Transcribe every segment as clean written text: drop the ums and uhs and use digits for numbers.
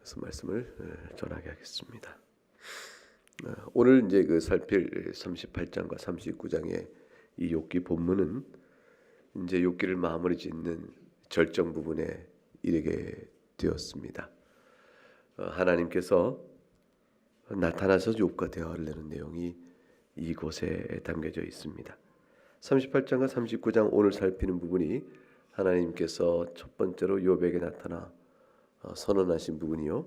그래서 말씀을 전하게 하겠습니다. 오늘 이제 그 살필 38장과 39장의 이 욥기 본문은 이제 욥기를 마무리 짓는 절정 부분에 이르게 되었습니다. 하나님께서 나타나서 욥과 대화를 내는 내용이 이곳에 담겨져 있습니다. 38장과 39장 오늘 살피는 부분이 하나님께서 첫 번째로 욥에게 나타나 선언하신 부분이요.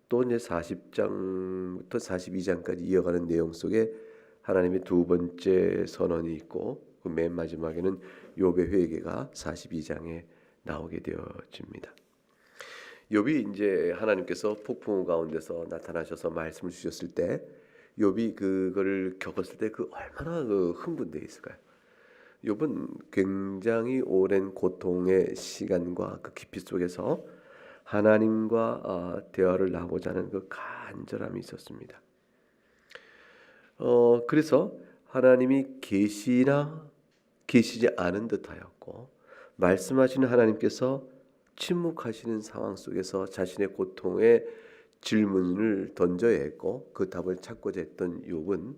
또 이제 40장부터 42장까지 이어가는 내용 속에 하나님의 두 번째 선언이 있고 그 맨 마지막에는 욥의 회개가 42장에 나오게 되어집니다. 욥이 이제 하나님께서 폭풍우 가운데서 나타나셔서 말씀을 주셨을 때 욥이 그거를 겪었을 때 그 얼마나 흥분되어 있을까요? 욥은 굉장히 오랜 고통의 시간과 그 깊이 속에서 하나님과 대화를 나고자 하는 그 간절함이 있었습니다. 그래서 하나님이 계시지 않은 듯하였고 말씀하시는 하나님께서 침묵하시는 상황 속에서 자신의 고통에 질문을 던져야 했고 그 답을 찾고자 했던 욥은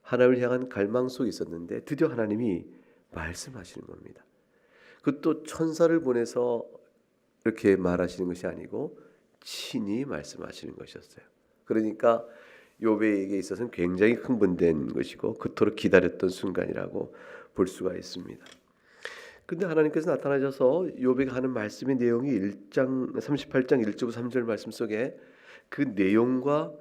하나님을 향한 갈망 속에 있었는데 드디어 하나님이 말씀하시는 겁니다. 그것도 천사를 보내서 이렇게 말하시는 것이 아니고 친히 말씀하시는 것이었어요. 그러니까 욥에게 있어서는 굉장히 흥분된 것이고 그토록 기다렸던 순간이라고 볼 수가 있습니다. 근데 하나님께서 나타나셔서 욥에게 하는 말씀의 내용이 38장 1절부터 3절 말씀 속에 그 내용과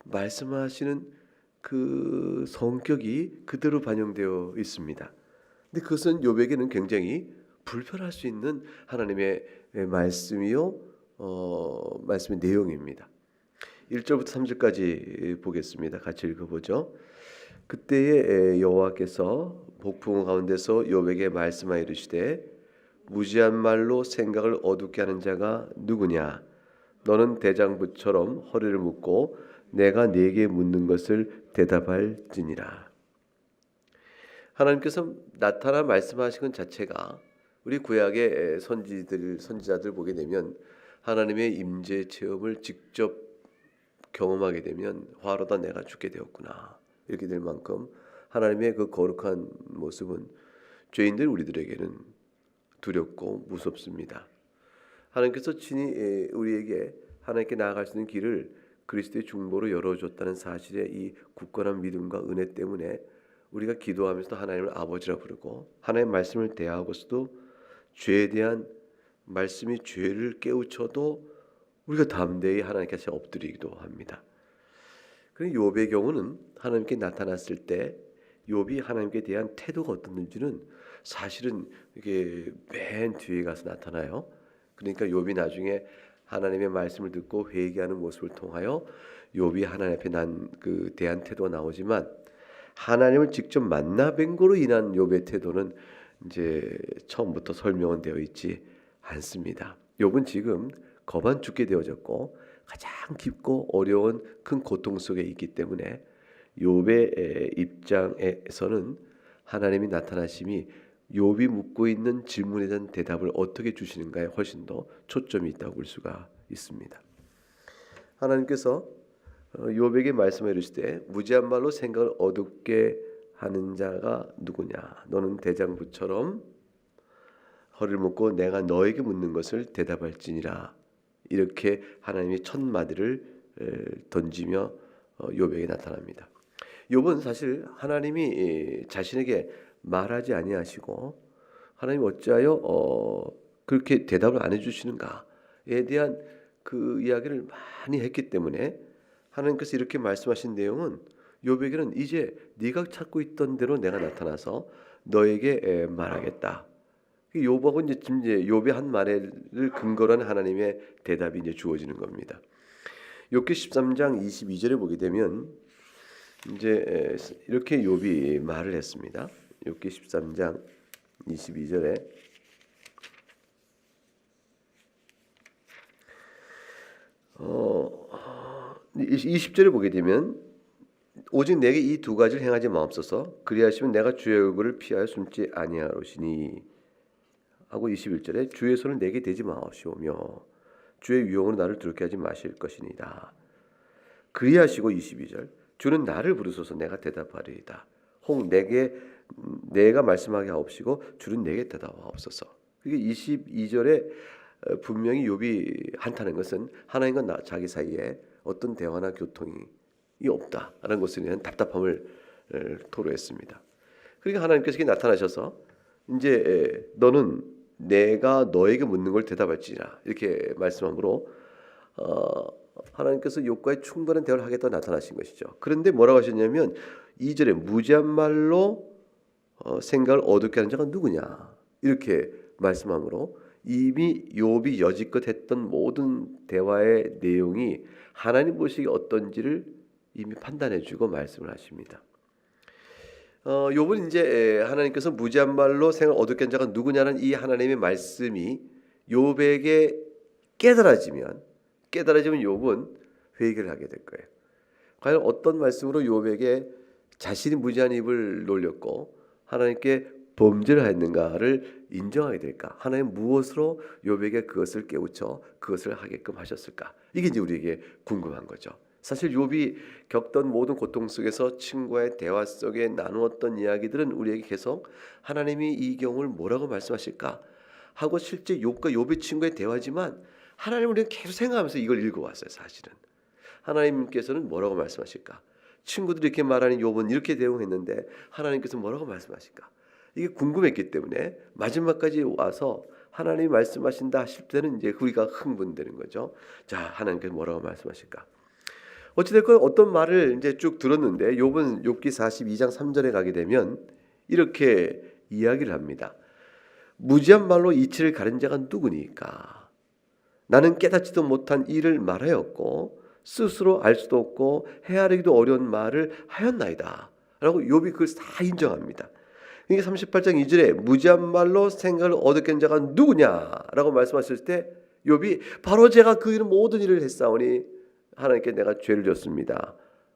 말씀하시는 그 성격이 그대로 반영되어 있습니다. 근데 그것은 욥에게는 굉장히 불편할 수 있는 하나님의 말씀이요, 말씀의 내용입니다. 1절부터 3절까지 보겠습니다. 같이 읽어보죠. 그때에 여호와께서 폭풍우 가운데서 욥에게 말씀하여 이르시되 무지한 말로 생각을 어둡게 하는 자가 누구냐? 너는 대장부처럼 허리를 묶고 내가 네게 묻는 것을 대답할지니라. 하나님께서 나타나 말씀하신 것 자체가 우리 구약의 선지자들 보게 되면 하나님의 임재 체험을 직접 경험하게 되면 화로다 내가 죽게 되었구나 이렇게 될 만큼 하나님의 그 거룩한 모습은 죄인들 우리들에게는 두렵고 무섭습니다. 하나님께서 친히 우리에게 하나님께 나아갈 수 있는 길을 그리스도의 중보로 열어줬다는 사실의 이 굳건한 믿음과 은혜 때문에 우리가 기도하면서도 하나님을 아버지라 부르고 하나님의 말씀을 대하고서도 죄에 대한 말씀이 죄를 깨우쳐도 우리가 담대히 하나님께 엎드리기도 합니다. 그런데 욥의 경우는 하나님께 나타났을 때 욥이 하나님께 대한 태도가 어떻는지는 사실은 이게 맨 뒤에 가서 나타나요. 그러니까 욥이 나중에 하나님의 말씀을 듣고 회개하는 모습을 통하여 욥이 하나님 앞에 대한 태도가 나오지만 하나님을 직접 만나 뵌 거로 인한 욥의 태도는 이제 처음부터 설명은 되어 있지 않습니다. 욥은 지금 거반 죽게 되어졌고 가장 깊고 어려운 큰 고통 속에 있기 때문에 욥의 입장에서는 하나님이 나타나심이 욥이 묻고 있는 질문에 대한 대답을 어떻게 주시는가에 훨씬 더 초점이 있다고 볼 수가 있습니다. 하나님께서 욥에게 말씀해 주시되 무지한 말로 생각을 어둡게 하는 자가 누구냐? 너는 대장부처럼 허리를 묶고 내가 너에게 묻는 것을 대답할지니라. 이렇게 하나님이 첫 마디를 던지며 욥에게 나타납니다. 욥은 사실 하나님이 자신에게 말하지 아니하시고 하나님 어찌하여 그렇게 대답을 안 해주시는가에 대한 그 이야기를 많이 했기 때문에 하나님께서 이렇게 말씀하신 내용은 욥에게는 이제 네가 찾고 있던 대로 내가 나타나서 너에게 말하겠다. 욥하고 이제 욥의 한 말을 근거로 한 하나님의 대답이 이제 주어지는 겁니다. 욥기 13장 22절에 보게 되면 이제 이렇게 욥이 말을 했습니다. 욥기 13장 22절에 20절에 보게 되면 오직 내게 이 두 가지를 행하지 마옵소서 그리하시면 내가 주의 얼굴을 피하여 숨지 아니하리니 하고 21절에 주의 손을 내게 대지 마옵시오며 주의 유혹으로 나를 두렵게 하지 마실 것이니이다. 그리하시고 22절 주는 나를 부르소서 내가 대답하리이다. 혹 내가 말씀하게 하옵시고 주는 내게 대답하옵소서. 그게 22절에 분명히 욥이 한탄한 것은 하나님과 자기 사이에 어떤 대화나 교통이 없다라는 것에 대한 답답함을 토로했습니다. 그러니까 하나님께서 나타나셔서 이제 너는 내가 너에게 묻는 걸 대답할지라 이렇게 말씀함으로 하나님께서 욥과의 충분한 대화를 하겠다고 나타나신 것이죠. 그런데 뭐라고 하셨냐면 2절에 무지한 말로 생각을 어둡게 하는 자가 누구냐 이렇게 말씀함으로 이미 욥이 여지껏 했던 모든 대화의 내용이 하나님 보시기에 어떤지를 이미 판단해주고 말씀을 하십니다. 욥은 이제 하나님께서 무지한 말로 생각을 어둡게 한 자가 누구냐는 이 하나님의 말씀이 욥에게 깨달아지면 욥은 회개를 하게 될 거예요. 과연 어떤 말씀으로 욥에게 자신이 무지한 입을 놀렸고 하나님께 범죄를 했는가를 인정하게 될까? 하나님 무엇으로 욥에게 그것을 깨우쳐 그것을 하게끔 하셨을까? 이게 이제 우리에게 궁금한 거죠. 사실 욥이 겪던 모든 고통 속에서 친구와의 대화 속에 나누었던 이야기들은 우리에게 계속 하나님이 이 경우를 뭐라고 말씀하실까 하고 실제 욥과 욥의 친구의 대화지만 하나님은 우리가 계속 생각하면서 이걸 읽어왔어요. 사실은 하나님께서는 뭐라고 말씀하실까? 친구들이 이렇게 말하는 욥은 이렇게 대응했는데 하나님께서 뭐라고 말씀하실까? 이게 궁금했기 때문에 마지막까지 와서 하나님이 말씀하신다 하실 때는 이제 우리가 흥분되는 거죠. 자, 하나님께서 뭐라고 말씀하실까? 어찌됐건 어떤 말을 이제 쭉 들었는데 욥은 욥기 42장 3절에 가게 되면 이렇게 이야기를 합니다. 무지한 말로 이치를 가른 자가 누구니까? 나는 깨닫지도 못한 일을 말하였고 스스로 알 수도 없고 헤아리기도 어려운 말을 하였나이다. 라고 욥이 그걸 다 인정합니다. 그러니까 38장 2절에 무지한 말로 생각을 얻게 한 자가 누구냐라고 말씀하실 때 욥이 바로 제가 그 모든 일을 했사오니 하나님께 내가 죄를 졌습니다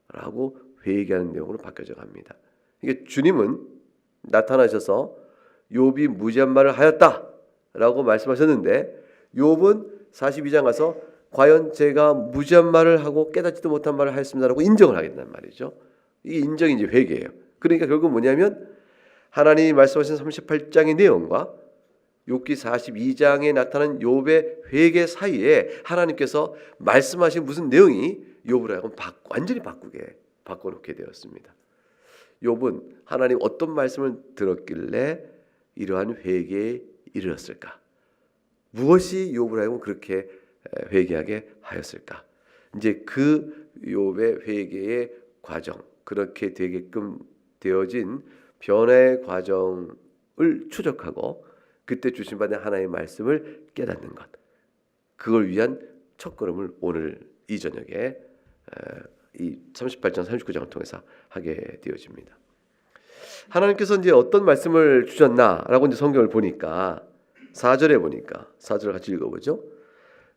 라고 회개하는 내용으로 바뀌어져 갑니다. 그러니까 주님은 나타나셔서 욥이 무지한 말을 하였다 라고 말씀하셨는데 욥은 42장 가서 과연 제가 무지한 말을 하고 깨닫지도 못한 말을 하였습니다라고 인정을 하겠다는 말이죠. 이게 인정이 이제 회개예요. 그러니까 결국 뭐냐면 하나님이 말씀하신 38장의 내용과 욥기 42장에 나타난 욥의 회개 사이에 하나님께서 말씀하신 무슨 내용이 욥을 하여금 완전히 바꿔놓게 되었습니다. 욥은 하나님 어떤 말씀을 들었길래 이러한 회개에 이르렀을까? 무엇이 욥을 하여금 그렇게 회개하게 하였을까? 이제 그 욥의 회개의 과정, 그렇게 되게끔 되어진 변화의 과정을 추적하고 그때 주신 바된 하나님의 말씀을 깨닫는 것, 그걸 위한 첫걸음을 오늘 이 저녁에 이 38장 39장을 통해서 하게 되어집니다. 하나님께서 이제 어떤 말씀을 주셨나라고 이제 성경을 보니까 4절에 보니까 4절 같이 읽어보죠.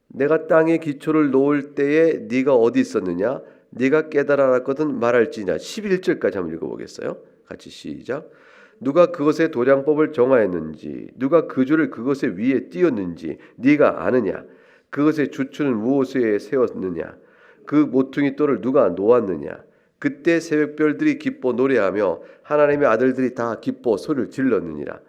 내가 땅에 기초를 놓을 때에 네가 어디 있었느냐? 네가 깨달아 알았거든 말할지냐. 11절까지 한번 읽어보겠어요. 같이 시작. 누가 그것의 도량법을 정하였는지 누가 그 줄을 그것의 위에 띄었는지 네가 아느냐? 그것의 주추는 무엇에 세웠느냐? 그 모퉁이 돌을 누가 놓았느냐? 그때 새벽별들이 기뻐 노래하며 하나님의 아들들이 다 기뻐 소리를 질렀느니라.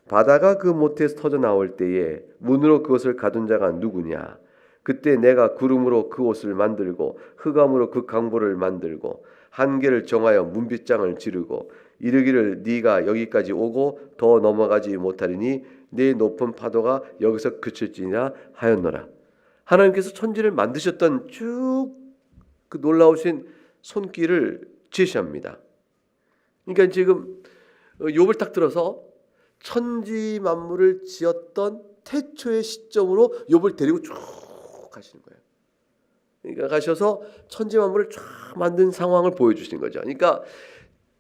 바다가 그 못에서 터져 나올 때에 문으로 그것을 가둔 자가 누구냐? 그때 내가 구름으로 그 옷을 만들고 흑암으로 그 강보를 만들고 한계를 정하여 문빗장을 지르고 이르기를 네가 여기까지 오고 더 넘어가지 못하리니 네 높은 파도가 여기서 그칠지니라 하였노라. 하나님께서 천지를 만드셨던 쭉 그 놀라우신 손길을 제시합니다. 그러니까 지금 욥을 딱 들어서 천지 만물을 지었던 태초의 시점으로 욥을 데리고 쭉 가시는 거예요. 그러니까 가셔서 천지 만물을 쫙 만든 상황을 보여주시는 거죠. 그러니까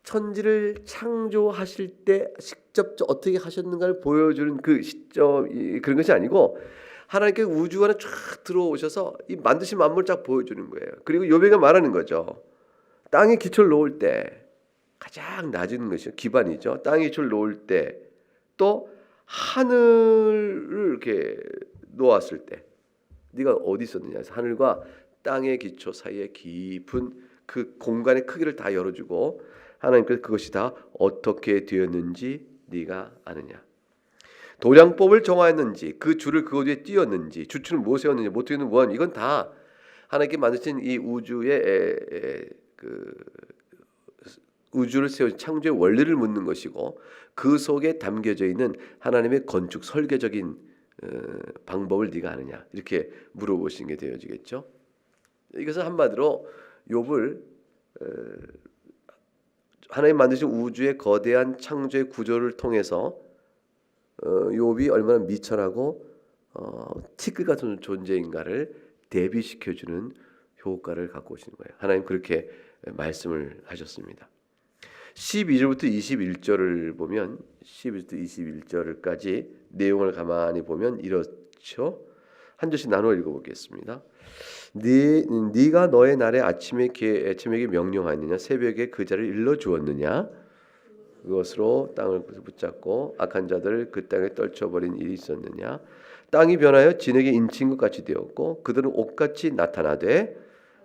천지를 창조하실 때 직접 어떻게 하셨는가를 보여주는 그 시점 그런 것이 아니고 하나님께 우주 안에 쫙 들어오셔서 이 만드신 만물을 쫙 보여주는 거예요. 그리고 욥기가 말하는 거죠. 땅에 기초를 놓을 때 가장 낮은 것이죠. 기반이죠. 땅에 기초를 놓을 때 또 하늘을 이렇게 놓았을 때 네가 어디 있었느냐. 하늘과 땅의 기초 사이에 깊은 그 공간의 크기를 다 열어주고 하나님께서 그것이 다 어떻게 되었는지 네가 아느냐. 도량법을 정하였는지 그 줄을 그 어디에 띄었는지 주추는 무엇에 세웠는지 모퉁이는 원 이건 다 하나님께 만드신 이 우주의 그 우주를 세우신 창조의 원리를 묻는 것이고 그 속에 담겨져 있는 하나님의 건축 설계적인 방법을 네가 아느냐 이렇게 물어보시는 게 되어지겠죠. 이것은 한마디로 욥을 하나님 만드신 우주의 거대한 창조의 구조를 통해서 욥이 얼마나 미천하고 티끌 같은 존재인가를 대비시켜주는 효과를 갖고 오시는 거예요. 하나님 그렇게 말씀을 하셨습니다. 12절부터 21절을 보면 12절부터 21절까지 내용을 가만히 보면 이렇죠. 한 절씩 나누어 읽어보겠습니다. 네가 너의 날에 아침에 개에게 명령하였느냐 새벽에 그 자를 일러 주었느냐 그것으로 땅을 붙잡고 악한 자들을 그 땅에 떨쳐버린 일이 있었느냐 땅이 변하여 진에게 인친 것 같이 되었고 그들은 옷같이 나타나되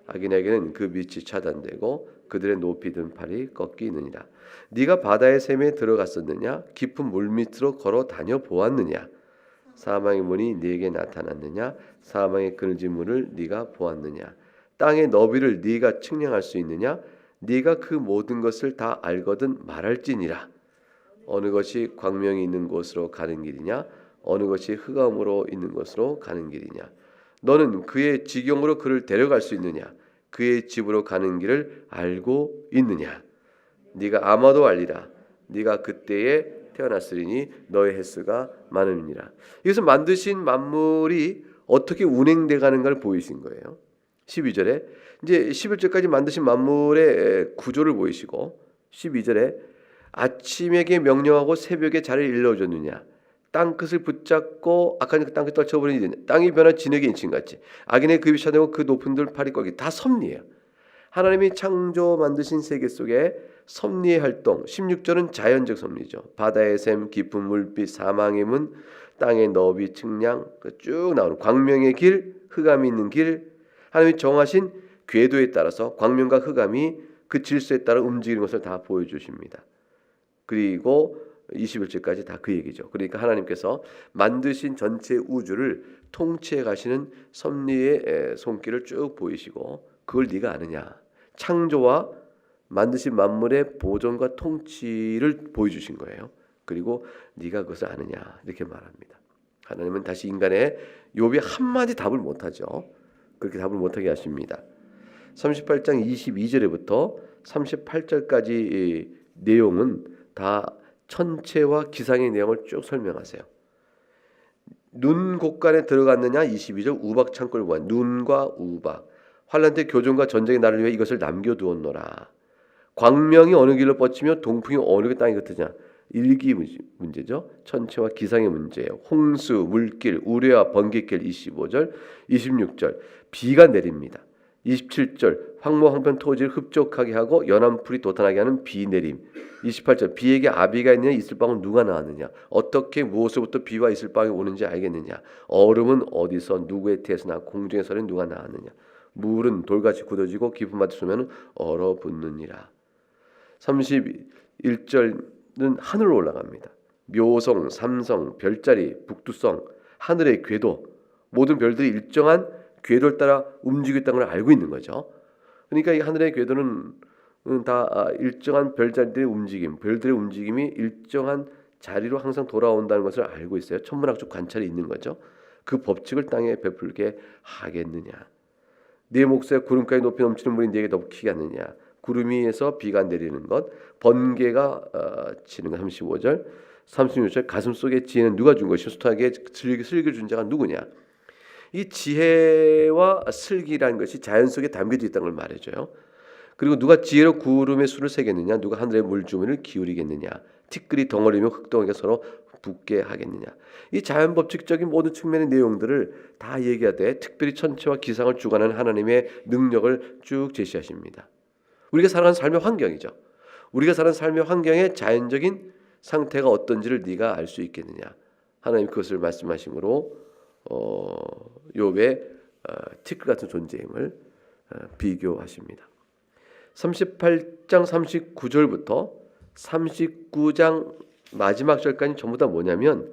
악인에게는 그 빛이 차단되고 그들의 높이 든 팔이 꺾이느니라. 네가 바다의 샘에 들어갔었느냐 깊은 물 밑으로 걸어 다녀 보았느냐 사망의 문이 네게 나타났느냐 사망의 그늘진 문을 네가 보았느냐 땅의 너비를 네가 측량할 수 있느냐 네가 그 모든 것을 다 알거든 말할지니라. 어느 것이 광명이 있는 곳으로 가는 길이냐 어느 것이 흑암으로 있는 곳으로 가는 길이냐 너는 그의 지경으로 그를 데려갈 수 있느냐 그의 집으로 가는 길을 알고 있느냐 네가 아마도 알리라 네가 그때에 태어났으리니 너의 횟수가 많음이니라. 이것은 만드신 만물이 어떻게 운행돼 가는가를 보이신 거예요. 12절에 이제 11절까지 만드신 만물의 구조를 보이시고 12절에 아침에게 명령하고 새벽에 자리를 일러줬느냐 땅끝을 붙잡고 악한 땅끝 떨쳐버리니 땅이 변화 진에게 인친 같이 악인의 급이 차되고 그 높은 들 팔이 꺾이 다 섭리예요. 하나님이 창조 만드신 세계 속에 섭리의 활동 16절은 자연적 섭리죠. 바다의 샘 깊은 물빛 사망의 문 땅의 너비 측량 쭉 나오는 광명의 길 흑암이 있는 길 하나님이 정하신 궤도에 따라서 광명과 흑암이 그 질서에 따라 움직이는 것을 다 보여주십니다. 그리고 21절까지 다 그 얘기죠. 그러니까 하나님께서 만드신 전체 우주를 통치해 가시는 섭리의 손길을 쭉 보이시고 그걸 네가 아느냐. 창조와 만드신 만물의 보존과 통치를 보여주신 거예요. 그리고 네가 그것을 아느냐 이렇게 말합니다. 하나님은 다시 인간의 욥이 한마디 답을 못하죠. 그렇게 답을 못하게 하십니다. 38장 22절부터 38절까지 내용은 다 천체와 기상의 내용을 쭉 설명하세요. 눈 곳간에 들어갔느냐 22절 우박 창고를 보아 눈과 우박 환란 때 교전과 전쟁의 날을 위해 이것을 남겨두었노라. 광명이 어느 길로 뻗치며 동풍이 어느 땅에 흩으냐 일기 문제죠. 천체와 기상의 문제예요. 홍수, 물길, 우레와 번개길 25절 26절 비가 내립니다. 27절 황무 황편 토지를 흡족하게 하고 연한 풀이 돋아나게 하는 비 내림. 28절 비에게 아비가 있느냐 이슬방은 누가 나왔느냐 어떻게 무엇으로부터 비와 이슬방이 오는지 알겠느냐 얼음은 어디서 누구의 태에서 나 공중에서는 누가 나왔느냐 물은 돌같이 굳어지고 깊은 바다 쏘면 얼어붙느니라. 31절은 하늘로 올라갑니다. 묘성, 삼성, 별자리, 북두성, 하늘의 궤도 모든 별들이 일정한 궤도를 따라 움직이고 있다는 걸 알고 있는 거죠. 그러니까 이 하늘의 궤도는 다 일정한 별자리들의 움직임, 별들의 움직임이 일정한 자리로 항상 돌아온다는 것을 알고 있어요. 천문학적 관찰이 있는 거죠. 그 법칙을 땅에 베풀게 하겠느냐. 네 목새 구름가에 높이 넘치는 물이 네게 넘치게 하느냐. 구름 위에서 비가 내리는 것, 번개가 치는 것 35절, 36절 가슴 속에 지혜는 누가 준 것이요 숱하게 슬기를 준 자가 누구냐. 이 지혜와 슬기라는 것이 자연 속에 담겨져 있다는 걸 말해줘요. 그리고 누가 지혜로 구름의 수를 세겠느냐 누가 하늘의 물주머니를 기울이겠느냐 티끌이 덩어리며 흙덩어리가 서로 붙게 하겠느냐. 이 자연 법칙적인 모든 측면의 내용들을 다 얘기하되 특별히 천체와 기상을 주관하는 하나님의 능력을 쭉 제시하십니다. 우리가 살아가는 삶의 환경이죠. 우리가 사는 삶의 환경의 자연적인 상태가 어떤지를 네가 알 수 있겠느냐. 하나님 그것을 말씀하심으로 욥의 티끌 같은 존재임을 비교하십니다. 38장 39절부터 39장 마지막 절까지 전부 다 뭐냐면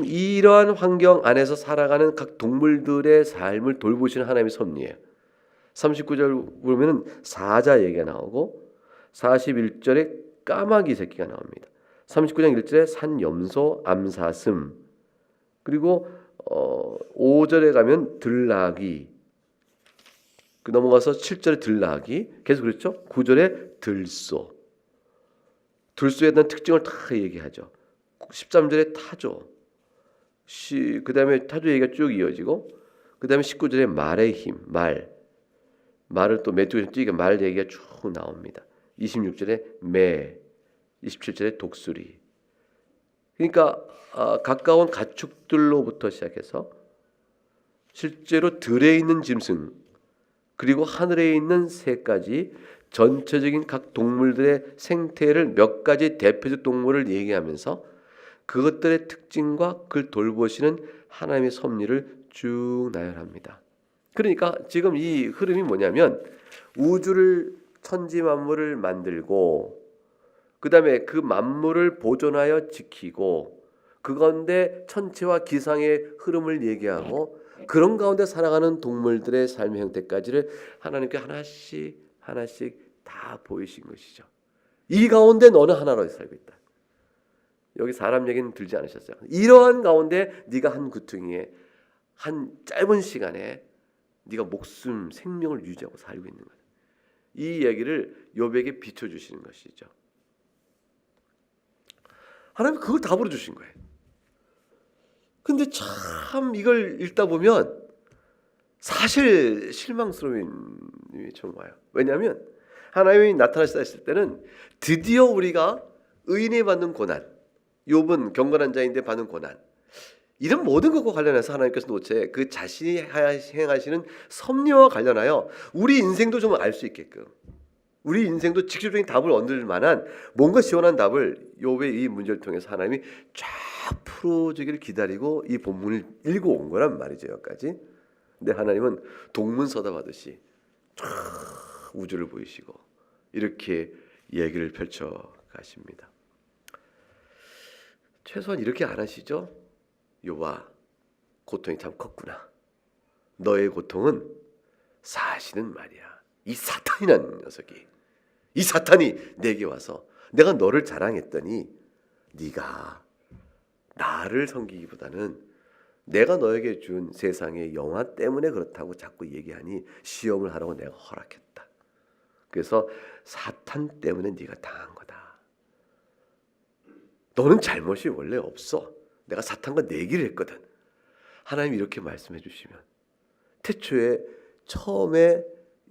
이러한 환경 안에서 살아가는 각 동물들의 삶을 돌보시는 하나님의 섭리예요. 39절 보면은 사자 얘기가 나오고 41절에 까마귀 새끼가 나옵니다. 39장 1절에 산염소, 암사슴, 그리고 5절에 가면 들나귀, 넘어가서 7절에 들나귀, 계속 그랬죠. 9절에 들소, 들소에 대한 특징을 다 얘기하죠. 13절에 타조, 그 다음에 타조 얘기가 쭉 이어지고, 그 다음에 19절에 말의 힘, 말을 또 메뚜기를 뛰게 말 얘기가 쭉 나옵니다. 26절에 매, 27절에 독수리. 그러니까 가까운 가축들로부터 시작해서 실제로 들에 있는 짐승, 그리고 하늘에 있는 새까지 전체적인 각 동물들의 생태를 몇 가지 대표적 동물을 얘기하면서 그것들의 특징과 그걸 돌보시는 하나님의 섭리를 쭉 나열합니다. 그러니까 지금 이 흐름이 뭐냐면 우주를 천지 만물을 만들고 그 다음에 그 만물을 보존하여 지키고 그 가운데 천체와 기상의 흐름을 얘기하고 그런 가운데 살아가는 동물들의 삶의 형태까지를 하나님께 하나씩 다 보이신 것이죠. 이 가운데 너는 하나로 살고 있다. 여기 사람 얘기는 들지 않으셨어요. 이러한 가운데 네가 한 구퉁이에 한 짧은 시간에 네가 목숨, 생명을 유지하고 살고 있는 거예요. 이 얘기를 욥에게 비춰주시는 것이죠. 하나님 그걸 답으로 주신 거예요. 근데 참 이걸 읽다 보면 사실 실망스러운 일이 좀 와요. 왜냐하면 하나님이 나타나시다 했을 때는 드디어 우리가 의인이 받는 고난, 욥은 경건한 자인데 받는 고난, 이런 모든 것과 관련해서 하나님께서 도대체 그 자신이 행하시는 섭리와 관련하여 우리 인생도 좀 알 수 있게끔, 우리 인생도 직접적인 답을 얻을 만한 뭔가 시원한 답을 욥의 이 문제를 통해서 하나님이 쫙 풀어주기를 기다리고 이 본문을 읽어온 거란 말이죠. 여기까지. 근데 하나님은 동문서답 하듯이 쫙 우주를 보이시고 이렇게 얘기를 펼쳐 가십니다. 최소한 이렇게 안 하시죠? 욥아, 고통이 참 컸구나. 너의 고통은 사실은 말이야, 이 사탄이라는 녀석이, 이 사탄이 내게 와서 내가 너를 자랑했더니 네가 나를 섬기기보다는 내가 너에게 준 세상의 영화 때문에 그렇다고 자꾸 얘기하니 시험을 하라고 내가 허락했다. 그래서 사탄 때문에 네가 당한 거다. 너는 잘못이 원래 없어. 내가 사탄과 내기를 했거든. 하나님이 이렇게 말씀해 주시면 태초에 처음에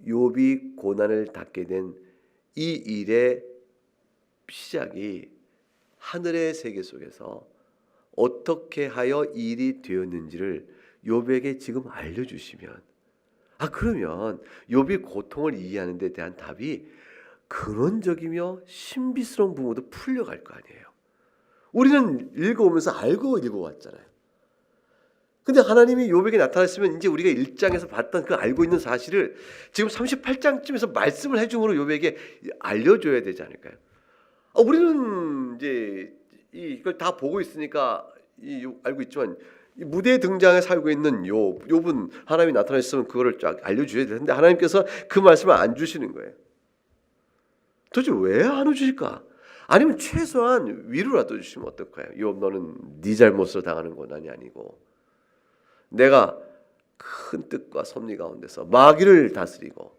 욥이 고난을 당게 된 이 일의 시작이 하늘의 세계 속에서 어떻게 하여 일이 되었는지를 욥에게 지금 알려주시면, 그러면 욥이 고통을 이해하는 데 대한 답이 근원적이며 신비스러운 부분도 풀려갈 거 아니에요. 우리는 읽어오면서 알고 읽어왔잖아요. 근데 하나님이 욥에게 나타났으면 이제 우리가 1장에서 봤던 그 알고 있는 사실을 지금 38장쯤에서 말씀을 해줌으로 욥에게 알려줘야 되지 않을까요? 우리는 이제 이걸 다 보고 있으니까 알고 있지만 이 무대에 등장해 살고 있는 욥은 하나님이 나타났으면 그거를 쫙 알려줘야 되는데 하나님께서 그 말씀을 안 주시는 거예요. 도대체 왜 안 주실까? 아니면 최소한 위로라도 주시면 어떨까요? 욥, 너는 네 잘못으로 당하는 고난이 아니고 내가 큰 뜻과 섭리 가운데서 마귀를 다스리고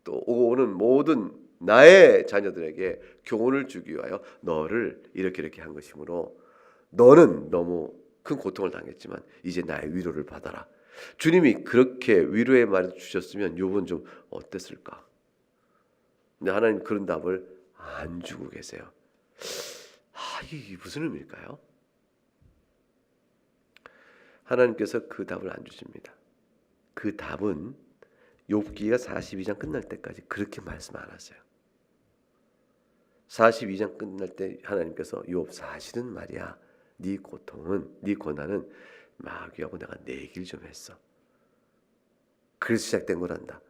또 오는 모든 나의 자녀들에게 교훈을 주기 위하여 너를 이렇게 한 것이므로 너는 너무 큰 고통을 당했지만 이제 나의 위로를 받아라. 주님이 그렇게 위로의 말을 주셨으면 욥은 좀 어땠을까? 근데 하나님 그런 답을 안 주고 계세요. 이게 무슨 의미일까요? 하나님께서 그 답을 안 주십니다. 그 답은 욥기가 42장 끝날 때까지 그렇게 말씀 안 하세요. 42장 끝날 때 하나님께서 욥, 사실은 말이야, 네 고통은, 네 고난은 마귀하고 내가 내기를 좀 했어. 그래서 시작된 거란다.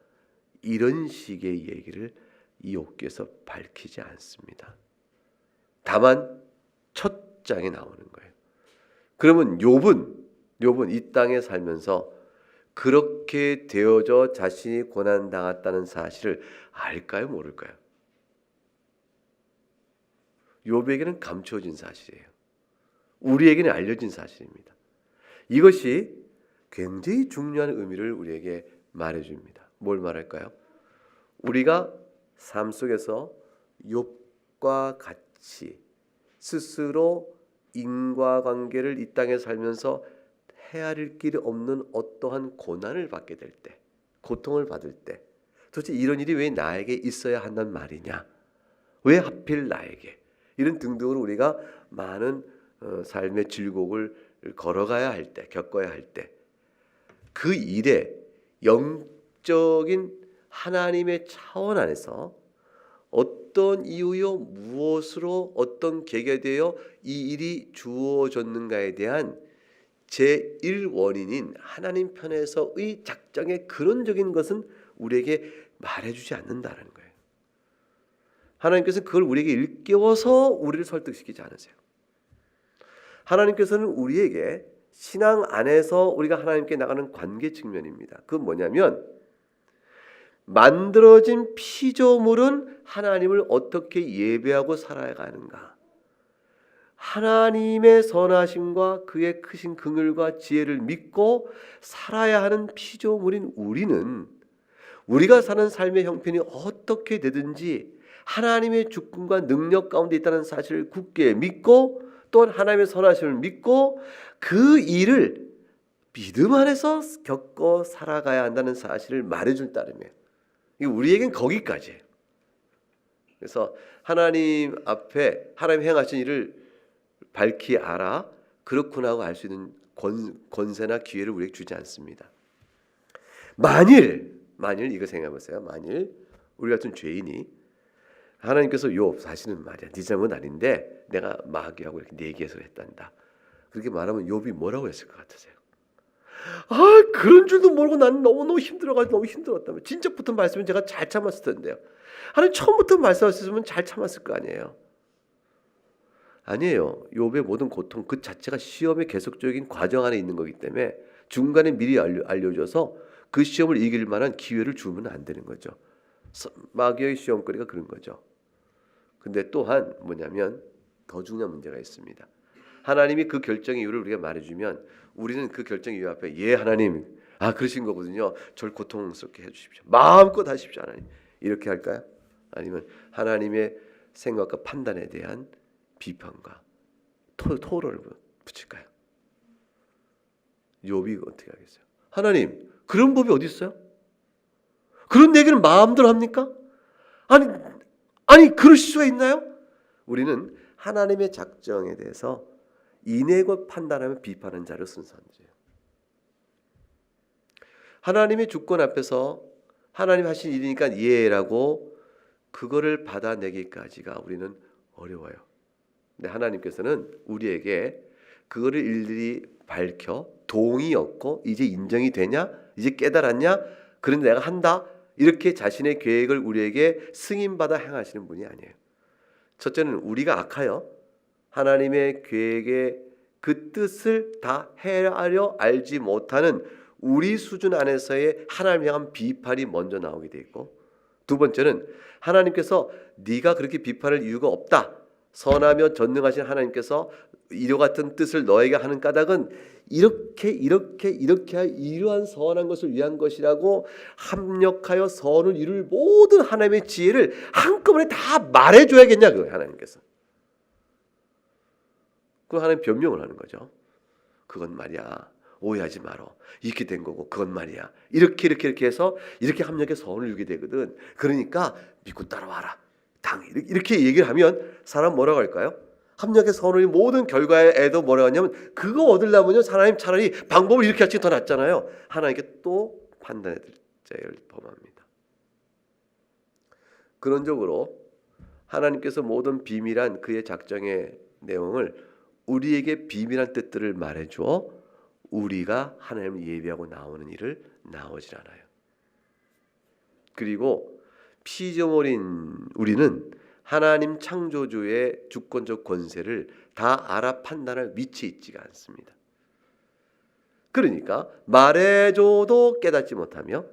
이런 식의 얘기를 이 욥기에서 밝히지 않습니다. 다만 첫 장에 나오는 거예요. 그러면 욥은 이 땅에 살면서 그렇게 되어져 자신이 고난당했다는 사실을 알까요, 모를까요? 욥에게는 감추어진 사실이에요. 우리에게는 알려진 사실입니다. 이것이 굉장히 중요한 의미를 우리에게 말해줍니다. 뭘 말할까요? 우리가 삶 속에서 욥과 같이 스스로 인과관계를 이 땅에 살면서 헤아릴 길이 없는 어떠한 고난을 받게 될 때, 고통을 받을 때, 도대체 이런 일이 왜 나에게 있어야 한단 말이냐? 왜 하필 나에게? 이런 등등으로 우리가 많은 삶의 질곡을 걸어가야 할 때, 겪어야 할 때, 그 일에 영적인 하나님의 차원 안에서 어떤 이유요 무엇으로 어떤 계기가 되어 이 일이 주어졌는가에 대한 제1원인인 하나님 편에서의 작정의 근원적인 것은 우리에게 말해주지 않는다는 거예요. 하나님께서는 그걸 우리에게 일깨워서 우리를 설득시키지 않으세요. 하나님께서는 우리에게 신앙 안에서 우리가 하나님께 나가는 관계 측면입니다. 그건 뭐냐면 만들어진 피조물은 하나님을 어떻게 예배하고 살아가는가, 하나님의 선하심과 그의 크신 긍휼과 지혜를 믿고 살아야 하는 피조물인 우리는 우리가 사는 삶의 형편이 어떻게 되든지 하나님의 주권과 능력 가운데 있다는 사실을 굳게 믿고 또한 하나님의 선하심을 믿고 그 일을 믿음 안에서 겪어 살아가야 한다는 사실을 말해줄 따름이에요. 우리에겐 거기까지예요. 그래서 하나님 앞에 하나님 행하신 일을 밝히 알아 그렇구나 하고 알 수 있는 권세나 기회를 우리에게 주지 않습니다. 만일 이거 생각해 보세요. 만일 우리 같은 죄인이 하나님께서 욥 사실은 말이야 네 잘못 아닌데 내가 마귀하고 이렇게 내기해서 했단다. 그렇게 말하면 욥이 뭐라고 했을 것 같으세요? 아 그런 줄도 모르고 나는 너무 힘들어가지고 너무 힘들었다며. 진짜부터 말씀은 제가 잘 참았을 텐데요. 하나님 처음부터 말씀하셨으면 잘 참았을 거 아니에요. 아니에요. 욥의 모든 고통 그 자체가 시험의 계속적인 과정 안에 있는 거기 때문에 중간에 미리 알려줘서 그 시험을 이길 만한 기회를 주면 안 되는 거죠. 마귀의 시험거리가 그런 거죠. 근데 또한 뭐냐면 더 중요한 문제가 있습니다. 하나님이 그 결정의 이유를 우리가 말해주면 우리는 그 결정의 이유 앞에 예 하나님 그러신 거거든요. 절 고통스럽게 해주십시오. 마음껏 하십시오 하나님. 이렇게 할까요? 아니면 하나님의 생각과 판단에 대한 비판과 토론을 붙일까요? 욥이 어떻게 하겠어요? 하나님 그런 법이 어디 있어요? 그런 얘기를 마음대로 합니까? 아니 그러실 수가 있나요? 우리는 하나님의 작정에 대해서 인내고 판단하며 비판하는 자를 순서인지요. 하나님의 주권 앞에서 하나님 하신 일이니까 예라고 그거를 받아내기까지가 우리는 어려워요. 근데 하나님께서는 우리에게 그거를 일일이 밝혀 동의 얻고 이제 인정이 되냐? 이제 깨달았냐? 그런데 내가 한다. 이렇게 자신의 계획을 우리에게 승인받아 행하시는 분이 아니에요. 첫째는 우리가 악하여 하나님의 계획의 그 뜻을 다 헤아려 알지 못하는 우리 수준 안에서의 하나님을 향한 비판이 먼저 나오게 돼 있고, 두 번째는 하나님께서 네가 그렇게 비판할 이유가 없다. 선하며 전능하신 하나님께서 이와 같은 뜻을 너에게 하는 까닭은 이렇게 이러한 선한 것을 위한 것이라고 합력하여 선을 이룰 모든 하나님의 지혜를 한꺼번에 다 말해줘야겠냐 그거예요. 하나님께서. 그 하나님 변명을 하는 거죠. 그건 말이야 오해하지 말어 이렇게 된 거고 그건 말이야 이렇게 해서 이렇게 합력해 선을 이루게 되거든. 그러니까 믿고 따라와라. 이렇게 얘기를 하면 사람 뭐라고 할까요? 합력의 선의 모든 결과에도 뭐라고 하냐면 그거 얻으려면요 하나님 차라리 방법을 이렇게 하시는 게 더 낫잖아요. 하나님께 또 판단의 자를 범합니다. 근원적으로 하나님께서 모든 비밀한 그의 작정의 내용을 우리에게 비밀한 뜻들을 말해주어 우리가 하나님을 예배하고 나오는 일을 나오질 않아요. 그리고 피조물인 우리는 하나님 창조주의 주권적 권세를 다 알아 판단할 위치에 있지가 않습니다. 그러니까 말해줘도 깨닫지 못하며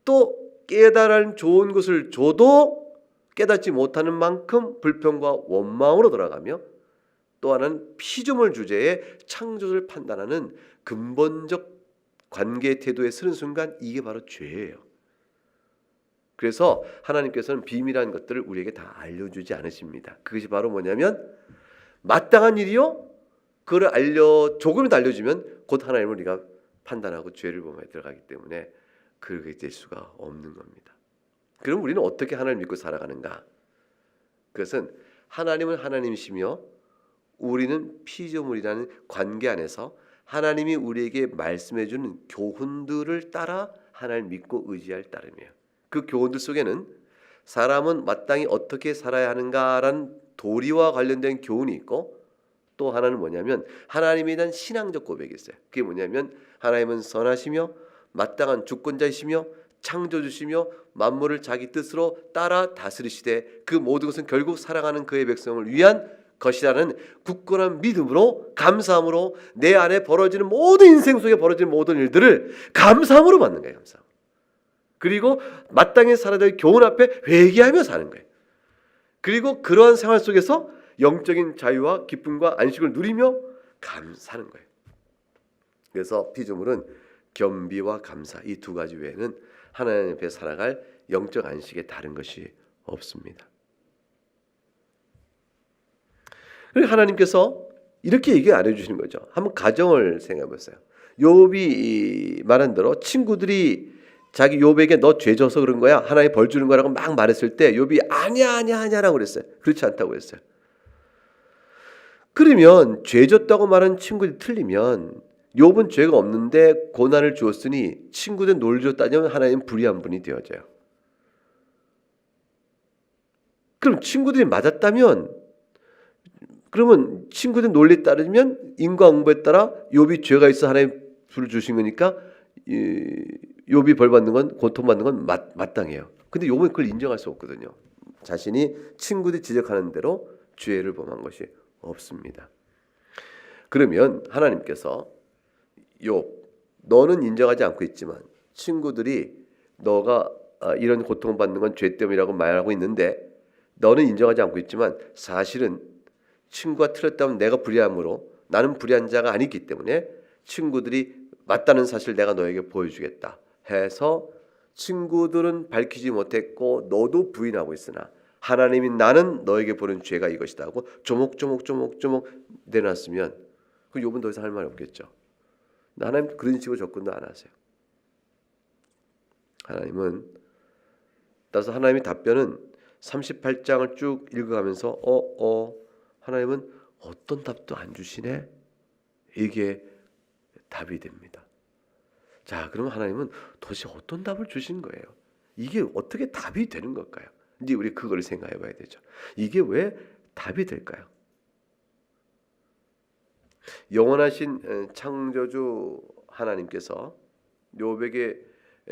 또 깨달은 좋은 것을 줘도 깨닫지 못하는 만큼 불평과 원망으로 돌아가며 또 하나는 피조물 주제에 창조를 판단하는 근본적 관계 태도에 서는 순간 이게 바로 죄예요. 그래서 하나님께서는 비밀한 것들을 우리에게 다 알려주지 않으십니다. 그것이 바로 뭐냐면 마땅한 일이요. 그걸 조금이라도 알려주면 곧 하나님을 우리가 판단하고 죄를 범하에 들어가기 때문에 그렇게 될 수가 없는 겁니다. 그럼 우리는 어떻게 하나님을 믿고 살아가는가? 그것은 하나님은 하나님이시며 우리는 피조물이라는 관계 안에서 하나님이 우리에게 말씀해 주는 교훈들을 따라 하나님을 믿고 의지할 따름이에요. 그 교훈들 속에는 사람은 마땅히 어떻게 살아야 하는가라는 도리와 관련된 교훈이 있고 또 하나는 뭐냐면 하나님에 대한 신앙적 고백이 있어요. 그게 뭐냐면 하나님은 선하시며 마땅한 주권자이시며 창조주시며 만물을 자기 뜻으로 따라 다스리시되 그 모든 것은 결국 사랑하는 그의 백성을 위한 것이라는 굳건한 믿음으로 감사함으로 내 안에 벌어지는 모든 인생 속에 벌어지는 모든 일들을 감사함으로 받는 거예요. 감사함. 그리고 마땅히 살아야 될 교훈 앞에 회개하며 사는 거예요. 그리고 그러한 생활 속에서 영적인 자유와 기쁨과 안식을 누리며 사는 거예요. 그래서 피조물은 겸비와 감사 이 두 가지 외에는 하나님 앞에 살아갈 영적 안식에 다른 것이 없습니다. 그리고 하나님께서 이렇게 얘기 안 해주시는 거죠. 한번 가정을 생각해 보세요. 욥이 말한 대로 친구들이 자기 욥에게 너 죄 져서 그런 거야. 하나님 벌 주는 거라고 막 말했을 때 욥이 아니야라고 그랬어요. 그렇지 않다고 했어요. 그러면 죄 졌다고 말하는 친구들이 틀리면 욥은 죄가 없는데 고난을 주었으니 친구들 논리로 따지면 하나님 불의한 분이 되어져요. 그럼 친구들이 맞았다면 그러면 친구들 논리에 따르면 인과응보에 따라 욥이 죄가 있어 하나님 불을 주신 거니까 욥이 벌 받는 건 고통받는 건 마땅해요. 근데 욥은 그걸 인정할 수 없거든요. 자신이 친구들이 지적하는 대로 죄를 범한 것이 없습니다. 그러면 하나님께서 욥 너는 인정하지 않고 있지만 친구들이 너가 이런 고통받는 건 죄 때문이라고 말하고 있는데 너는 인정하지 않고 있지만 사실은 친구가 틀렸다면 내가 불의함으로 나는 불의한 자가 아니기 때문에 친구들이 맞다는 사실을 내가 너에게 보여주겠다 해서 친구들은 밝히지 못했고 너도 부인하고 있으나 하나님이 나는 너에게 보는 죄가 이것이다 하고 조목조목 내놨으면 그 욥은 더 이상 할 말이 없겠죠. 하나님 그런 식으로 접근도 안 하세요. 하나님은 따라서 하나님의 답변은 38장을 쭉 읽어가면서 하나님은 어떤 답도 안 주시네. 이게 답이 됩니다. 자, 그러면 하나님은 도대체 어떤 답을 주신 거예요? 이게 어떻게 답이 되는 걸까요? 이제 우리 그걸 생각해 봐야 되죠. 이게 왜 답이 될까요? 영원하신 창조주 하나님께서 욥에게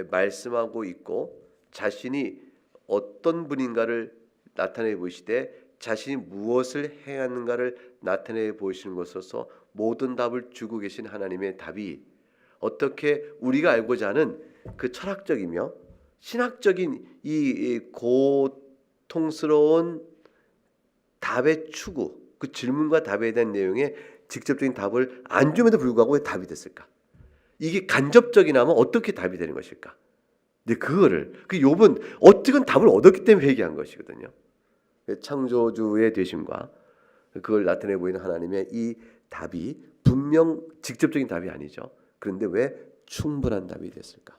말씀하고 있고 자신이 어떤 분인가를 나타내 보이시되 자신이 무엇을 행하는가를 나타내 보이시는 것으로서 모든 답을 주고 계신 하나님의 답이 어떻게 우리가 알고자 하는 그 철학적이며 신학적인 이 고통스러운 답의 추구, 그 질문과 답에 대한 내용에 직접적인 답을 안 줌에도 불구하고 왜 답이 됐을까? 이게 간접적이나면 어떻게 답이 되는 것일까? 근데 그거를 그 욥은 어떻게 답을 얻었기 때문에 회개한 것이거든요. 창조주의 되심과 그걸 나타내 보이는 하나님의 이 답이 분명 직접적인 답이 아니죠. 그런데 왜 충분한 답이 됐을까?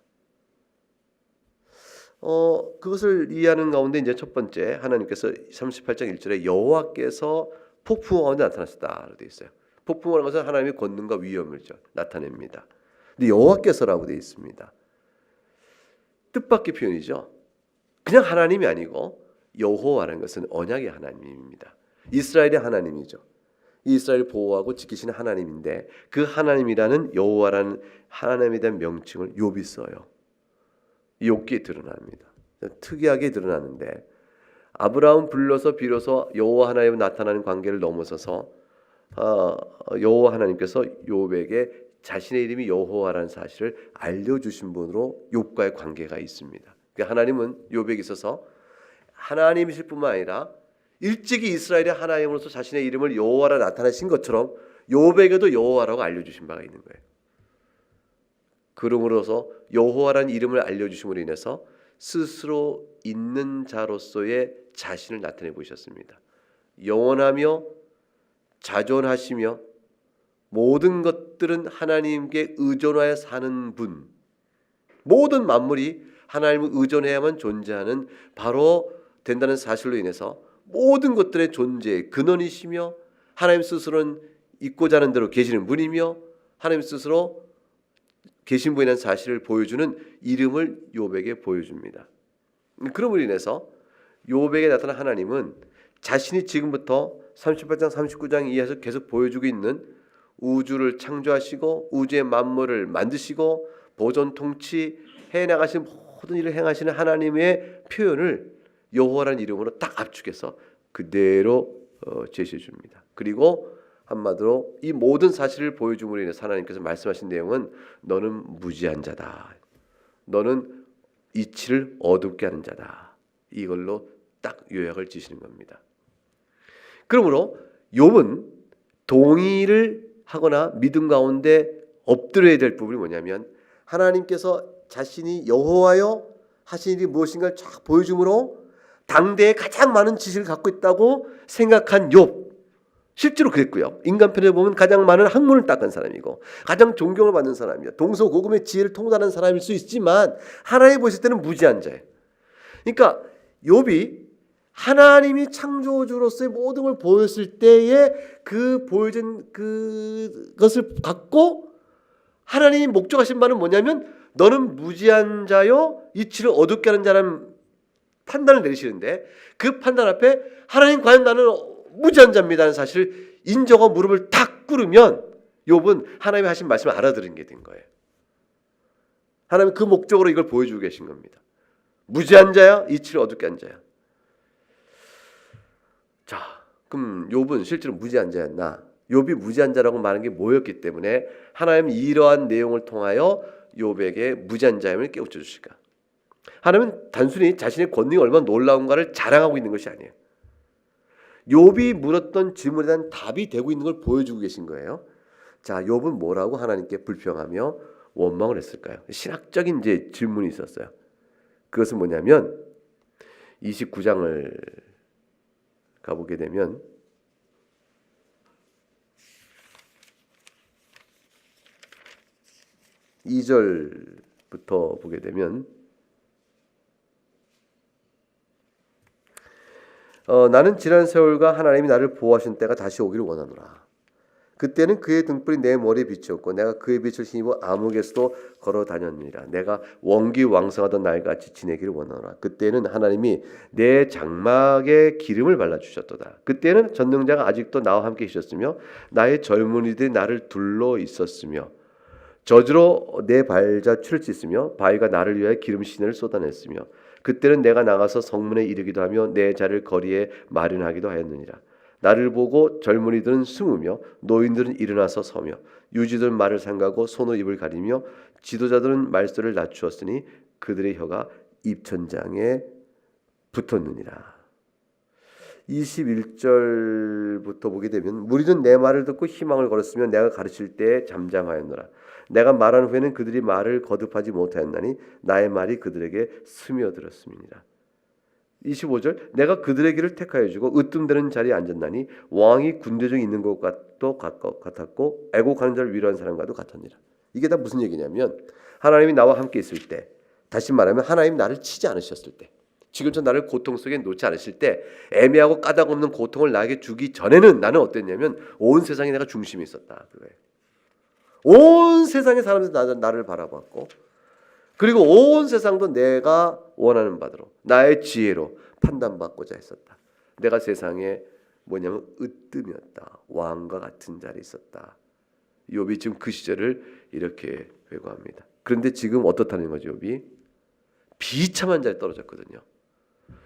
그것을 이해하는 가운데 이제 첫 번째 하나님께서 38장 1절에 여호와께서 폭풍 가운데 나타나셨다라고 되어 있어요. 폭풍이라는 것은 하나님의 권능과 위엄을 나타냅니다. 근데 여호와께서라고 되어 있습니다. 뜻밖의 표현이죠. 그냥 하나님이 아니고 여호와라는 것은 언약의 하나님입니다. 이스라엘의 하나님이죠. 이스라엘을 보호하고 지키시는 하나님인데 그 하나님이라는 여호와라는 하나님에 대한 명칭을 욥이 써요. 욥기에 드러납니다. 특이하게 드러나는데 아브라함 불러서 비로소 여호와 하나님 나타나는 관계를 넘어서서 여호와 하나님께서 욥에게 자신의 이름이 여호와라는 사실을 알려주신 분으로 욥과의 관계가 있습니다. 그러니까 하나님은 욥에게 있어서 하나님이실 뿐만 아니라 일찍이 이스라엘의 하나님으로서 자신의 이름을 여호와라 나타내신 것처럼 욥에게도 여호와라고 알려주신 바가 있는 거예요. 그러므로서 여호와라는 이름을 알려주심으로 인해서 스스로 있는 자로서의 자신을 나타내 보셨습니다. 영원하며 자존하시며 모든 것들은 하나님께 의존하여 사는 분, 모든 만물이 하나님을 의존해야만 존재하는 바로 된다는 사실로 인해서 모든 것들의 존재의 근원이시며 하나님 스스로는 있고자 하는 대로 계시는 분이며 하나님 스스로 계신 분이라는 사실을 보여주는 이름을 욥에게 보여줍니다. 그럼으로 인해서 욥에게 나타난 하나님은 자신이 지금부터 38장 39장 이하에서 계속 보여주고 있는 우주를 창조하시고 우주의 만물을 만드시고 보존 통치해 나가신 모든 일을 행하시는 하나님의 표현을 여호와라는 이름으로 딱 압축해서 그대로 제시해 줍니다. 그리고 한마디로 이 모든 사실을 보여줌으로 인해서 하나님께서 말씀하신 내용은 너는 무지한 자다. 너는 이치를 어둡게 하는 자다. 이걸로 딱 요약을 지시는 겁니다. 그러므로 욥은 동의를 하거나 믿음 가운데 엎드려야 될 부분이 뭐냐면 하나님께서 자신이 여호와여 하신 일이 무엇인가를 쫙 보여줌으로 당대에 가장 많은 지식을 갖고 있다고 생각한 욥, 실제로 그랬고요. 인간편에 보면 가장 많은 학문을 닦은 사람이고 가장 존경을 받는 사람이요, 동서고금의 지혜를 통달하는 사람일 수 있지만 하나님 보실 때는 무지한 자예요. 그러니까 욥이 하나님이 창조주로서의 모든 걸 보였을 때에 그 보여진 그것을 갖고 하나님이 목적하신 바는 뭐냐면 너는 무지한 자요 이치를 어둡게 하는 자라는 판단을 내리시는데 그 판단 앞에 하나님 과연 나는 무지한 자입니다는 사실을 인정하고 무릎을 탁 꿇으면 욥은 하나님이 하신 말씀을 알아들은 게 된 거예요. 하나님은 그 목적으로 이걸 보여주고 계신 겁니다. 무지한 자야 이치를 어둡게 한 자야. 자, 그럼 욥은 실제로 무지한 자였나? 욥이 무지한 자라고 말한 게 뭐였기 때문에 하나님은 이러한 내용을 통하여 욥에게 무지한 자임을 깨우쳐 주실까? 하나님은 단순히 자신의 권능이 얼마나 놀라운가를 자랑하고 있는 것이 아니에요. 욥이 물었던 질문에 대한 답이 되고 있는 걸 보여주고 계신 거예요. 자, 욥은 뭐라고 하나님께 불평하며 원망을 했을까요? 신학적인 이제 질문이 있었어요. 그것은 뭐냐면 29장을 가보게 되면 (2절부터) 보게 되면 나는 지난 세월과 하나님이 나를 보호하신 때가 다시 오기를 원하노라. 그때는 그의 등불이 내 머리에 비추었고 내가 그의 빛을 힘입어 암흑에서도 걸어 다녔느니라. 내가 원기왕성하던 날같이 지내기를 원하노라. 그때는 하나님이 내 장막에 기름을 발라주셨도다. 그때는 전능자가 아직도 나와 함께 계셨으며 나의 젊은이들이 나를 둘러 있었으며 저주로 내 발자취를 찢으며 바위가 나를 위하여 기름 시내를 쏟아냈으며 그때는 내가 나가서 성문에 이르기도 하며 내 자를 거리에 마련하기도 하였느니라. 나를 보고 젊은이들은 숨으며 노인들은 일어나서 서며 유지들은 말을 삼가고 손으로 입을 가리며 지도자들은 말소리를 낮추었으니 그들의 혀가 입천장에 붙었느니라. 21절부터 보게 되면 무리는 내 말을 듣고 희망을 걸었으며 내가 가르칠 때에 잠잠하였노라. 내가 말한 후에는 그들이 말을 거듭하지 못하였나니 나의 말이 그들에게 스며들었음이니라. 25절 내가 그들의 길을 택하여 주고 으뜸되는 자리에 앉았나니 왕이 군대 중에 있는 것과도 같았고 애곡하는 자를 위로하는 사람과도 같았니라. 이게 다 무슨 얘기냐면 하나님이 나와 함께 있을 때, 다시 말하면 하나님이 나를 치지 않으셨을 때, 지금처럼 나를 고통 속에 놓지 않으실 때 애매하고 까닭 없는 고통을 나에게 주기 전에는 나는 어땠냐면 온 세상에 내가 중심이 있었다. 그거예요. 온 세상의 사람들이 나를 바라봤고 그리고 온 세상도 내가 원하는 바대로 나의 지혜로 판단받고자 했었다. 내가 세상에 뭐냐면 으뜸이었다. 왕과 같은 자리에 있었다. 욥이 지금 그 시절을 이렇게 회고합니다. 그런데 지금 어떻다는 거죠, 욥이? 비참한 자리에 떨어졌거든요.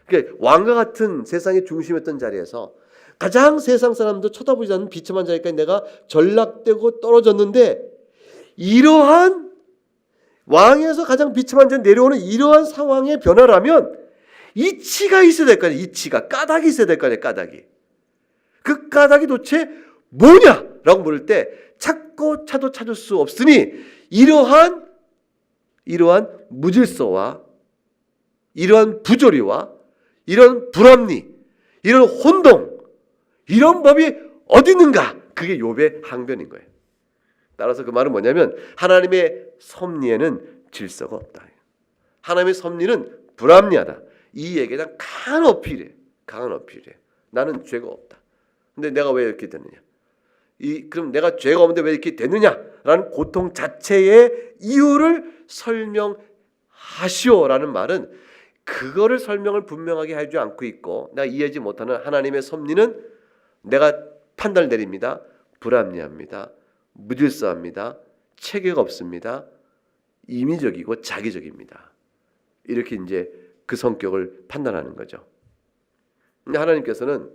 그러니까 왕과 같은 세상의 중심이었던 자리에서 가장 세상 사람도 쳐다보지 않는 비참한 자리까지 내가 전락되고 떨어졌는데, 이러한 왕에서 가장 비참한 자리에 내려오는 이러한 상황의 변화라면 이치가 있어야 될 거 아니에요. 이치가, 까닭이 있어야 될 거 아니에요. 까닭이. 그 까닭이 도대체 뭐냐라고 물을 때 찾고 찾도 찾을 수 없으니 이러한 무질서와 이러한 부조리와 이런 불합리, 이런 혼동, 이런 법이 어디 있는가? 그게 욥의 항변인 거예요. 따라서 그 말은 뭐냐면 하나님의 섭리에는 질서가 없다. 하나님의 섭리는 불합리하다. 이 얘기에 대한 강한 어필이에요. 강한 어필이에요. 나는 죄가 없다. 근데 내가 왜 이렇게 됐느냐? 그럼 내가 죄가 없는데 왜 이렇게 됐느냐라는 고통 자체의 이유를 설명하시오라는 말은 그거를 설명을 분명하게 하지 않고 있고, 내가 이해하지 못하는 하나님의 섭리는 내가 판단을 내립니다. 불합리합니다. 무질서합니다. 체계가 없습니다. 임의적이고 자기적입니다. 이렇게 이제 그 성격을 판단하는 거죠. 근데 하나님께서는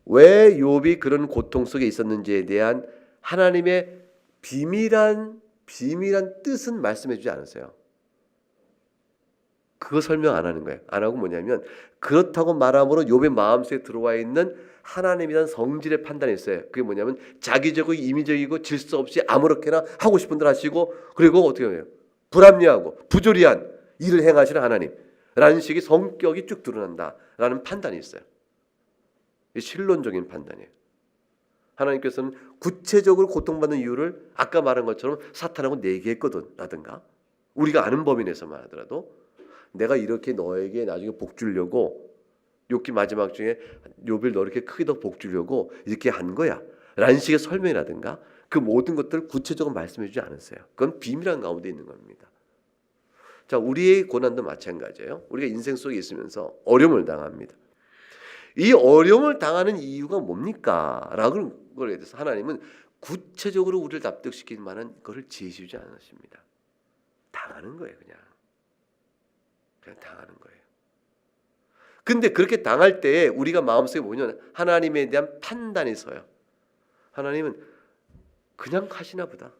왜 욥이 그런 고통 속에 있었는지에 대한 하나님의 비밀한 뜻은 말씀해 주지 않으세요. 그거 설명 안 하는 거예요. 안 하고 뭐냐면 그렇다고 말함으로 욥의 마음속에 들어와 있는 하나님에 대한 성질의 판단이 있어요. 그게 뭐냐면 자기적이고 임의적이고 질서 없이 아무렇게나 하고 싶은 대로 하시고, 그리고 어떻게 해요? 불합리하고 부조리한 일을 행하시는 하나님라는 식의 성격이 쭉 드러난다라는 판단이 있어요. 신론적인 판단이에요. 하나님께서는 구체적으로 고통받는 이유를 아까 말한 것처럼 사탄하고 내기했거든 라든가, 우리가 아는 범위 내에서만 하더라도 내가 이렇게 너에게 나중에 복 주려고, 욥기 마지막 중에 욥을 너 이렇게 크게 더 복 주려고 이렇게 한 거야 라는 식의 설명이라든가, 그 모든 것들을 구체적으로 말씀해 주지 않았어요. 그건 비밀한 가운데 있는 겁니다. 자, 우리의 고난도 마찬가지예요. 우리가 인생 속에 있으면서 어려움을 당합니다. 이 어려움을 당하는 이유가 뭡니까? 라는 것에 대해서 하나님은 구체적으로 우리를 납득시킬 만한 것을 제시하지 않으십니다. 당하는 거예요. 그냥 당하는 거예요. 근데 그렇게 당할 때에 우리가 마음속에 보면 하나님에 대한 판단이 서요. 하나님은 그냥 하시나 보다.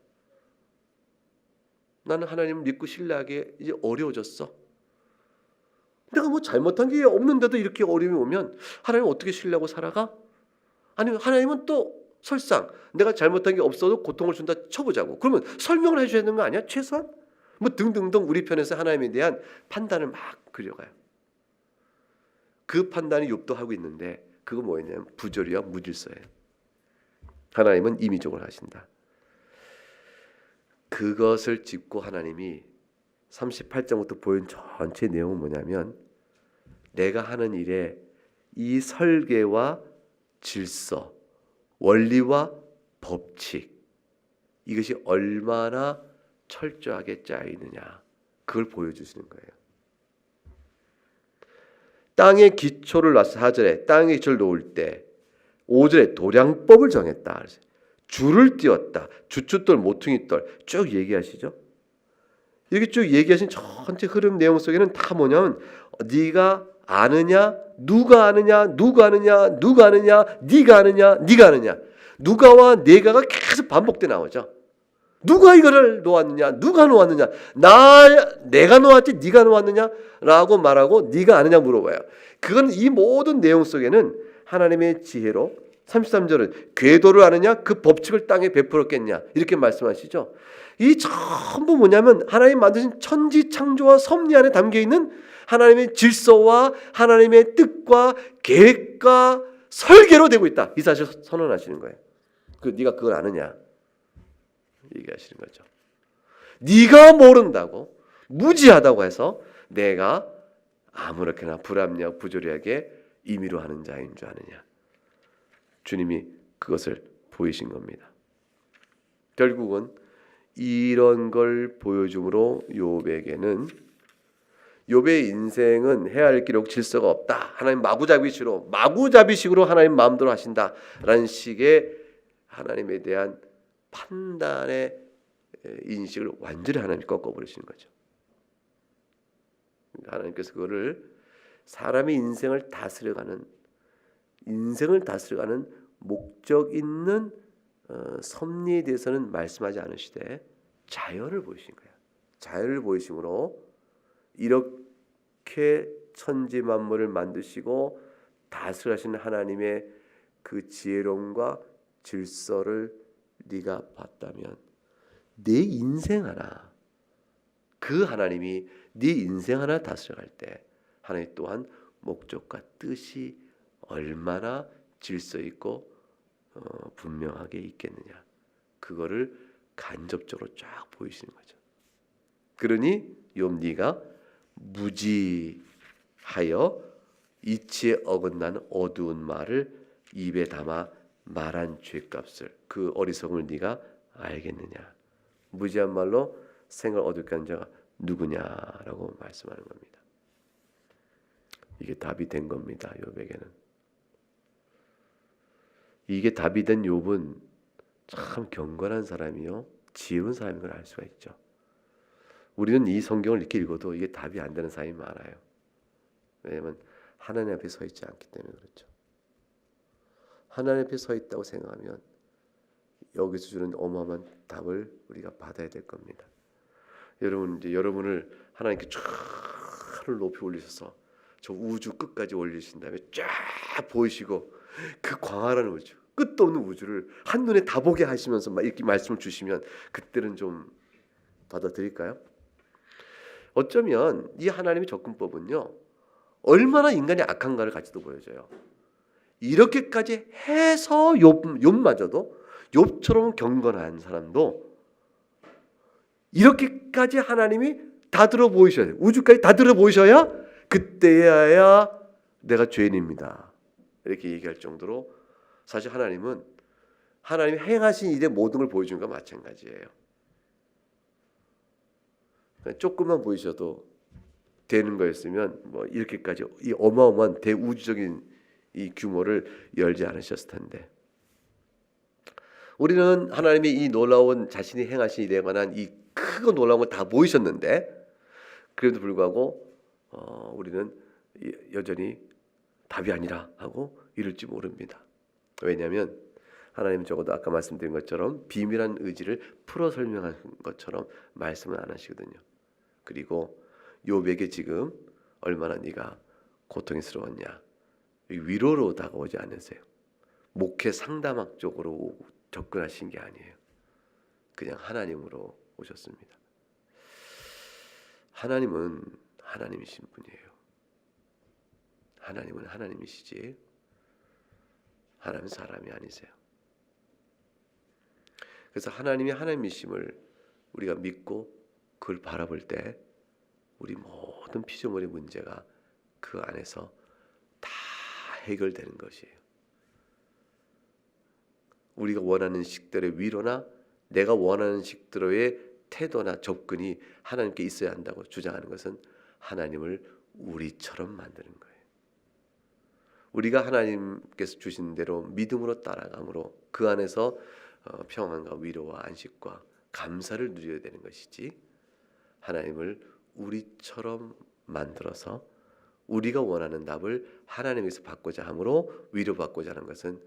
나는 하나님을 믿고 신뢰하기 이제 어려워졌어. 내가 뭐 잘못한 게 없는데도 이렇게 어려움이 오면 하나님 어떻게 신뢰하고 살아가? 아니면 하나님은 또 설상 내가 잘못한 게 없어도 고통을 준다 쳐보자고, 그러면 설명을 해줘야 되는 거 아니야? 최소한? 뭐 등등등 우리 편에서 하나님에 대한 판단을 막 그려가요. 그 판단이 욥도 하고 있는데 그거 뭐였냐면 부조리와 무질서예요. 하나님은 임의적으로 하신다. 그것을 짚고 하나님이 38장부터 보인 전체 내용은 뭐냐면, 내가 하는 일에 이 설계와 질서, 원리와 법칙, 이것이 얼마나 철저하게 짜여 있느냐, 그걸 보여주시는 거예요. 땅의 기초를 놨어. 4절에 땅의 기초를 놓을 때, 5절에 도량법을 정했다. 줄을 띄웠다. 주춧돌, 모퉁이돌 쭉 얘기하시죠. 이렇게 쭉 얘기하신 전체 흐름 내용 속에는 다 뭐냐면 네가 아느냐, 누가 아느냐, 누가 아느냐, 누가 아느냐, 네가 아느냐, 네가 아느냐, 누가와 네가가 계속 반복돼 나오죠. 누가 이거를 놓았느냐, 누가 놓았느냐, 내가 놓았지 네가 놓았느냐라고 말하고 네가 아느냐 물어봐요. 그건 이 모든 내용 속에는 하나님의 지혜로, 33절은 궤도를 아느냐, 그 법칙을 땅에 베풀었겠냐 이렇게 말씀하시죠. 이 전부 뭐냐면 하나님 만드신 천지 창조와 섭리 안에 담겨있는 하나님의 질서와 하나님의 뜻과 계획과 설계로 되고 있다, 이 사실 선언하시는 거예요. 네가 그걸 아느냐 얘기하시는 거죠. 네가 모른다고, 무지하다고 해서 내가 아무렇게나 불합리하고 부조리하게 임의로 하는 자인 줄 아느냐. 주님이 그것을 보이신 겁니다. 결국은 이런 걸 보여줌으로 욥에게는, 욥의 인생은 해야 할 기록 질서가 없다, 하나님 마구잡이식으로 하나님 마음대로 하신다라는 식의 하나님에 대한 판단의 인식을 완전히 하나님 꺾어버리시는 거죠. 하나님께서 그거를 사람의 인생을 다스려가는 목적 있는 섭리에 대해서는 말씀하지 않으시되 자연을 보이신 거예요. 자연을 보이심으로 이렇게 천지 만물을 만드시고 다스리시는 하나님의 그 지혜로움과 질서를 네가 봤다면 내 인생 하나, 그 하나님이 네 인생 하나 다스려갈 때 하나님 또한 목적과 뜻이 얼마나 질서 있고 분명하게 있겠느냐, 그거를 간접적으로 쫙 보이시는 거죠. 그러니 욥 네가 무지하여 이치에 어긋난 어두운 말을 입에 담아 말한 죄값을, 그 어리석음을 네가 알겠느냐. 무지한 말로 생을 어둡게 한 자가 누구냐라고 말씀하는 겁니다. 이게 답이 된 겁니다. 욥에게는. 이게 답이 된 욥은 참 경건한 사람이요, 지혜로운 사람인 걸 알 수가 있죠. 우리는 이 성경을 이렇게 읽어도 이게 답이 안 되는 사람이 많아요. 왜냐하면 하나님 앞에 서 있지 않기 때문에 그렇죠. 하나님 앞에 서 있다고 생각하면 여기서 주는 어마어마한 답을 우리가 받아야 될 겁니다. 여러분, 이제 여러분을 하나님께 쫙 하늘 높이 올리셔서 저 우주 끝까지 올리신 다음에 쫙 보이시고 그 광활한 우주, 끝도 없는 우주를 한눈에 다 보게 하시면서 막 이렇게 말씀을 주시면 그때는 좀 받아들일까요? 어쩌면 이 하나님의 접근법은요, 얼마나 인간이 악한가를 같이도 보여줘요. 이렇게까지 해서 욥마저도, 욥처럼 경건한 사람도 이렇게까지 하나님이 다 들어 보이셔야 돼요. 우주까지 다 들어 보이셔야 그때야 내가 죄인입니다, 이렇게 얘기할 정도로 사실 하나님이 행하신 일의 모든 걸 보여주는 것과 마찬가지예요. 조금만 보이셔도 되는 거였으면 뭐 이렇게까지 이 어마어마한 대우주적인 이 규모를 열지 않으셨을 텐데, 우리는 하나님이 이 놀라운 자신이 행하신 일에 관한 이 크고 놀라운 걸 다 보이셨는데 그래도 불구하고 우리는 여전히 답이 아니라 하고 이럴지 모릅니다. 왜냐하면 하나님은 적어도 아까 말씀드린 것처럼 비밀한 의지를 풀어 설명한 것처럼 말씀을 안 하시거든요. 그리고 욥에게 지금 얼마나 네가 고통스러웠냐, 위로로 다가오지 않으세요. 목회 상담학 쪽으로 접근하신 게 아니에요. 그냥 하나님으로 오셨습니다. 하나님은 하나님이신 분이에요. 하나님은 하나님이시지 하나님은 사람이 아니세요. 그래서 하나님이 하나님이심을 우리가 믿고 그걸 바라볼 때 우리 모든 피조물의 문제가 그 안에서 다 해결되는 것이에요. 우리가 원하는 식대로의 위로나 내가 원하는 식대로의 태도나 접근이 하나님께 있어야 한다고 주장하는 것은 하나님을 우리처럼 만드는 거예요. 우리가 하나님께서 주신 대로 믿음으로 따라감으로 그 안에서 평안과 위로와 안식과 감사를 누려야 되는 것이지, 하나님을 우리처럼 만들어서 우리가 원하는 답을 하나님에서 받고자 함으로 위로받고자 하는 것은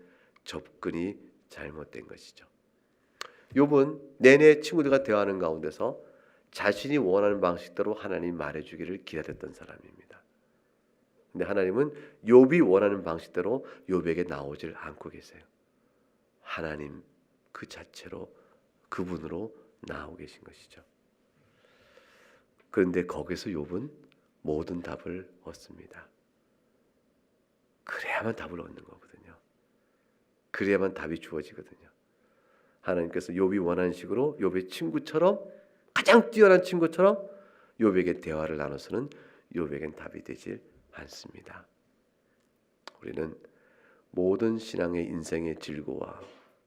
접근이 잘못된 것이죠. 욥은 내내 친구들과 대화하는 가운데서 자신이 원하는 방식대로 하나님이 말해주기를 기다렸던 사람입니다. 근데 하나님은 욥이 원하는 방식대로 욥에게 나오질 않고 계세요. 하나님 그 자체로 그분으로 나오고 계신 것이죠. 그런데 거기서 욥은 모든 답을 얻습니다. 그래야만 답을 얻는 거거든요. 그래야만 답이 주어지거든요. 하나님께서 욥이 원하는 식으로 욥의 친구처럼, 가장 뛰어난 친구처럼 욥에게 대화를 나눠서는 욥에겐 답이 되질 않습니다. 우리는 모든 신앙의 인생의 질고와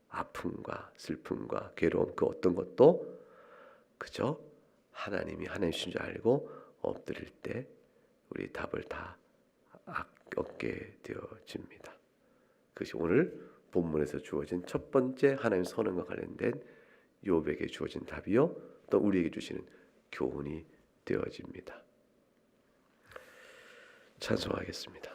아픔과 슬픔과 괴로움 그 어떤 것도 그저 하나님이 하나님이신 줄 알고 엎드릴 때 우리 답을 다 얻게 되어집니다. 그것이 오늘 본문에서 주어진 첫 번째 하나님 선언과 관련된 욥에게 주어진 답이요, 또 우리에게 주시는 교훈이 되어집니다. 찬송하겠습니다.